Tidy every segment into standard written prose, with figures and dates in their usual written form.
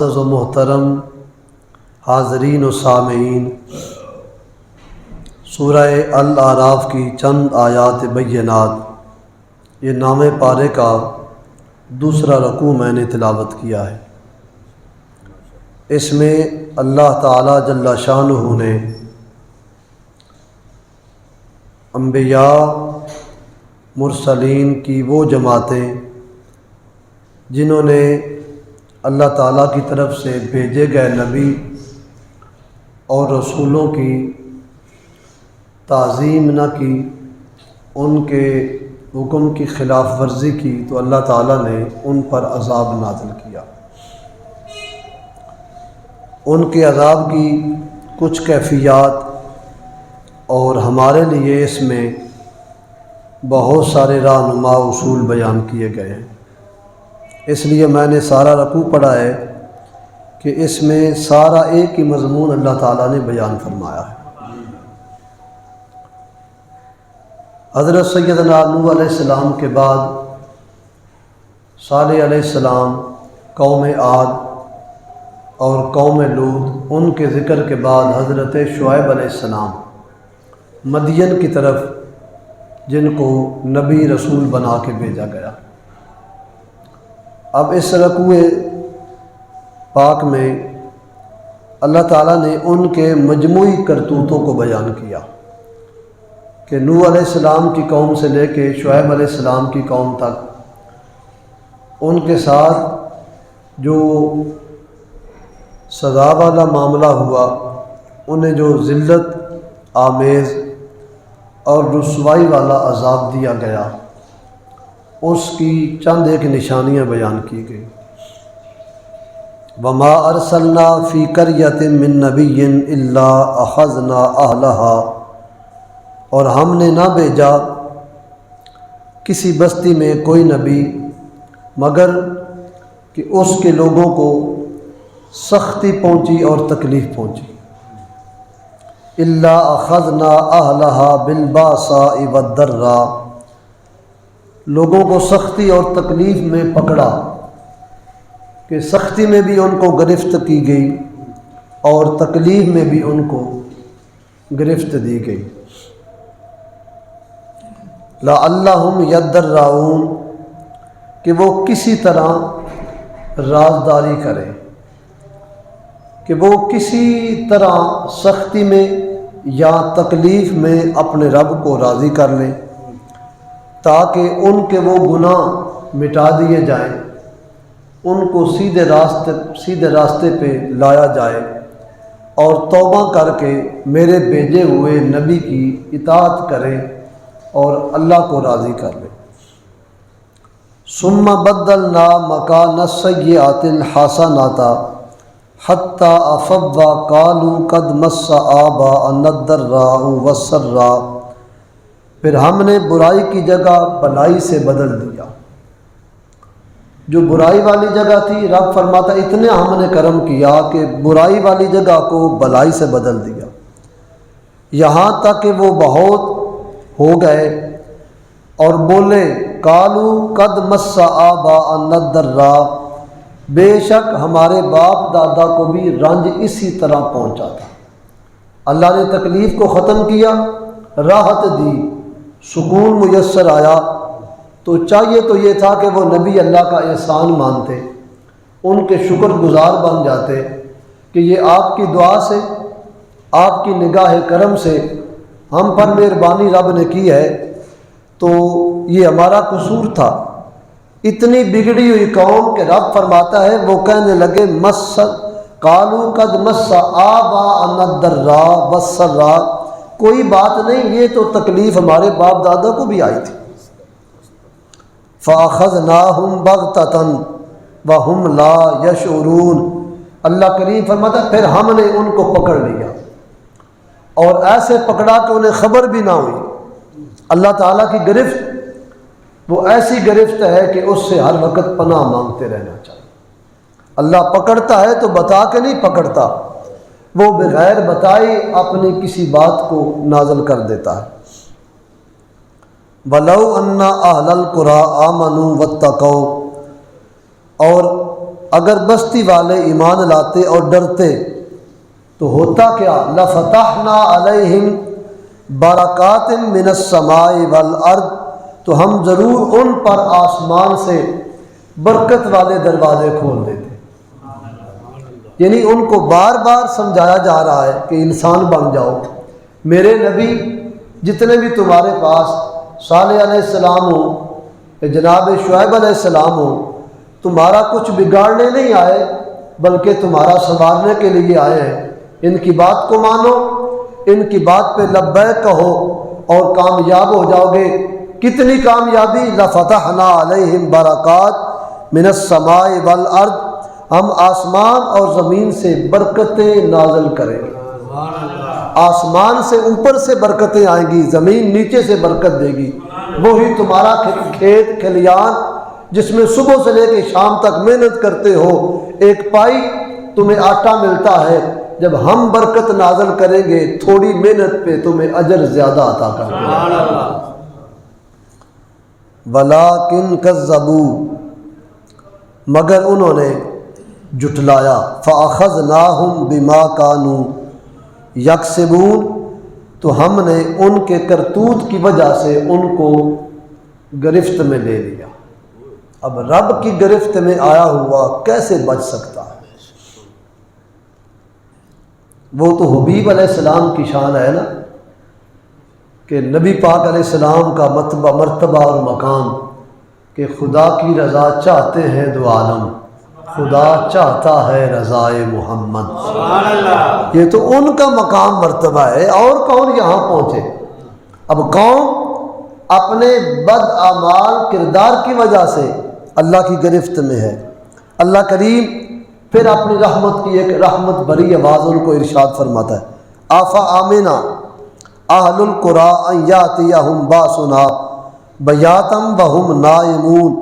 معزز و محترم حاضرین و سامعین، سورہ الاعراف کی چند آیات بینات، یہ نام پارے کا دوسرا رکوع میں نے تلاوت کیا ہے۔ اس میں اللہ تعالی جل شانہ نے انبیاء مرسلین کی وہ جماعتیں جنہوں نے اللہ تعالیٰ کی طرف سے بھیجے گئے نبی اور رسولوں کی تعظیم نہ کی، ان کے حکم کی خلاف ورزی کی، تو اللہ تعالیٰ نے ان پر عذاب نازل کیا۔ ان کے عذاب کی کچھ کیفیات اور ہمارے لیے اس میں بہت سارے رہنما اصول بیان کیے گئے ہیں، اس لیے میں نے سارا رکوع پڑھا ہے کہ اس میں سارا ایک ہی مضمون اللہ تعالیٰ نے بیان فرمایا ہے۔ حضرت سیدنا نوح علیہ السلام کے بعد صالح علیہ السلام، قوم عاد اور قوم لوط، ان کے ذکر کے بعد حضرت شعیب علیہ السلام مدین کی طرف، جن کو نبی رسول بنا کے بھیجا گیا۔ اب اس رکوع پاک میں اللہ تعالیٰ نے ان کے مجموعی کرتوتوں کو بیان کیا کہ نوح علیہ السلام کی قوم سے لے کے شعیب علیہ السلام کی قوم تک ان کے ساتھ جو سزا والا معاملہ ہوا، انہیں جو ذلت آمیز اور رسوائی والا عذاب دیا گیا، اس کی چند ایک نشانیاں بیان کی گئی۔ وما ارسلنا فی قریۃ من نبی الا اخذنا اہلها، اور ہم نے نہ بھیجا کسی بستی میں کوئی نبی مگر کہ اس کے لوگوں کو سختی پہنچی اور تکلیف پہنچی۔ الا اخذنا اہلها بالباساء والضراء، لوگوں کو سختی اور تکلیف میں پکڑا، کہ سختی میں بھی ان کو گرفت کی گئی اور تکلیف میں بھی ان کو گرفت دی گئی۔ لعلہم یضرعون، کہ وہ کسی طرح رازداری کریں، کہ وہ کسی طرح سختی میں یا تکلیف میں اپنے رب کو راضی کر لیں، تاکہ ان کے وہ گناہ مٹا دیے جائیں، ان کو سیدھے راستے پہ لایا جائے، اور توبہ کر کے میرے بھیجے ہوئے نبی کی اطاعت کریں اور اللہ کو راضی کر لیں۔ ثم بدلنا مکان السیئات الحسنات حتی عفوا وقالوا قد مس آباءنا الضراء والسراء، پھر ہم نے برائی کی جگہ بھلائی سے بدل دیا۔ جو برائی والی جگہ تھی، رب فرماتا اتنے ہم نے کرم کیا کہ برائی والی جگہ کو بھلائی سے بدل دیا، یہاں تک کہ وہ بہت ہو گئے اور بولے قالوا قد مس آباءنا الضراء، بے شک ہمارے باپ دادا کو بھی رنج اسی طرح پہنچا تھا۔ اللہ نے تکلیف کو ختم کیا، راحت دی، سکون میسر آیا، تو چاہیے تو یہ تھا کہ وہ نبی اللہ کا احسان مانتے، ان کے شکر گزار بن جاتے کہ یہ آپ کی دعا سے، آپ کی نگاہ کرم سے ہم پر مہربانی رب نے کی ہے، تو یہ ہمارا قصور تھا۔ اتنی بگڑی ہوئی قوم کہ رب فرماتا ہے وہ کہنے لگے قالوا قد مس آباءنا الضراء والسراء، کوئی بات نہیں، یہ تو تکلیف ہمارے باپ دادا کو بھی آئی تھی۔ فَأَخَذْنَاهُمْ بَغْتَةً وَهُمْ لَا يَشْعُرُونَ، اللہ کریم فرماتا ہے پھر ہم نے ان کو پکڑ لیا، اور ایسے پکڑا کہ انہیں خبر بھی نہ ہوئی۔ اللہ تعالیٰ کی گرفت وہ ایسی گرفت ہے کہ اس سے ہر وقت پناہ مانگتے رہنا چاہیے۔ اللہ پکڑتا ہے تو بتا کے نہیں پکڑتا، وہ بغیر بتائے اپنی کسی بات کو نازل کر دیتا ہے۔ وَلَوْ أَنَّ أَهْلَ الْقُرَىٰ آمَنُوا وَاتَّقَوْا، اور اگر بستی والے ایمان لاتے اور ڈرتے تو ہوتا کیا، لفتحنا علیہم برکات من السماء والارض، تو ہم ضرور ان پر آسمان سے برکت والے دروازے کھول دیتے۔ یعنی ان کو بار بار سمجھایا جا رہا ہے کہ انسان بن جاؤ، میرے نبی جتنے بھی تمہارے پاس صالح علیہ السلام ہو، جناب شعیب علیہ السلام ہو، تمہارا کچھ بگاڑنے نہیں آئے بلکہ تمہارا سنوارنے کے لیے آئے ہیں۔ ان کی بات کو مانو، ان کی بات پہ لبیک کہو اور کامیاب ہو جاؤ گے۔ کتنی کامیابی، لفتحنا علیہم برکات من السماء والارض، ہم آسمان اور زمین سے برکتیں نازل کریں گے۔ آسمان سے اوپر سے برکتیں آئیں گی، زمین نیچے سے برکت دے گی۔ وہی تمہارا کھیت کھلیان جس میں صبح سے لے کے شام تک محنت کرتے ہو، ایک پائی تمہیں آٹا ملتا ہے، جب ہم برکت نازل کریں گے تھوڑی محنت پہ تمہیں اجر زیادہ عطا کریں گے۔ وَلَٰكِن كَذَّبُوا، مگر انہوں نے جھٹلایا، فَأَخَذْنَاهُمْ بِمَا كَانُوا يَكْسِبُونَ، تو ہم نے ان کے کرتوت کی وجہ سے ان کو گرفت میں لے لیا۔ اب رب کی گرفت میں آیا ہوا کیسے بچ سکتا ہے؟ وہ تو حبیب علیہ السلام کی شان ہے نا، کہ نبی پاک علیہ السلام کا مرتبہ اور مقام کہ خدا کی رضا چاہتے ہیں دو عالم، خدا چاہتا ہے رضائے محمد۔ یہ تو ان کا مقام مرتبہ ہے، اور کون یہاں پہنچے؟ اب قوم اپنے بد اعمال کردار کی وجہ سے اللہ کی گرفت میں ہے۔ اللہ کریم پھر اپنی رحمت کی ایک رحمت بھری آواز ان کو ارشاد فرماتا ہے، آفا آمنا اہل القریٰ ان یاتیہم باسنا بیاتم وہم نائمون،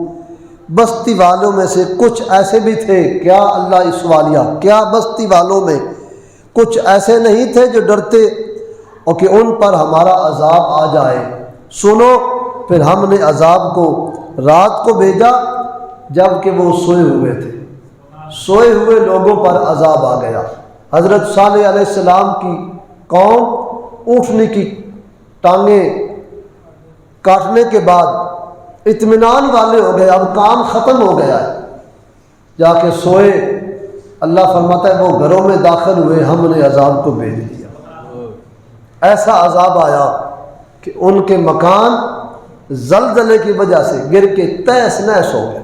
بستی والوں میں سے کچھ ایسے بھی تھے، کیا اللہ سوالیہ، کیا بستی والوں میں کچھ ایسے نہیں تھے جو ڈرتے اور کہ ان پر ہمارا عذاب آ جائے؟ سنو، پھر ہم نے عذاب کو رات کو بھیجا جب کہ وہ سوئے ہوئے تھے، سوئے ہوئے لوگوں پر عذاب آ گیا۔ حضرت صالح علیہ السلام کی قوم اونٹنے کی ٹانگیں کاٹنے کے بعد اطمینان والے ہو گئے، اب کام ختم ہو گیا ہے، جا کے سوئے۔ اللہ فرماتا ہے وہ گھروں میں داخل ہوئے، ہم نے عذاب کو بھیج دیا۔ ایسا عذاب آیا کہ ان کے مکان زلزلے کی وجہ سے گر کے تہس نہس ہو گئے۔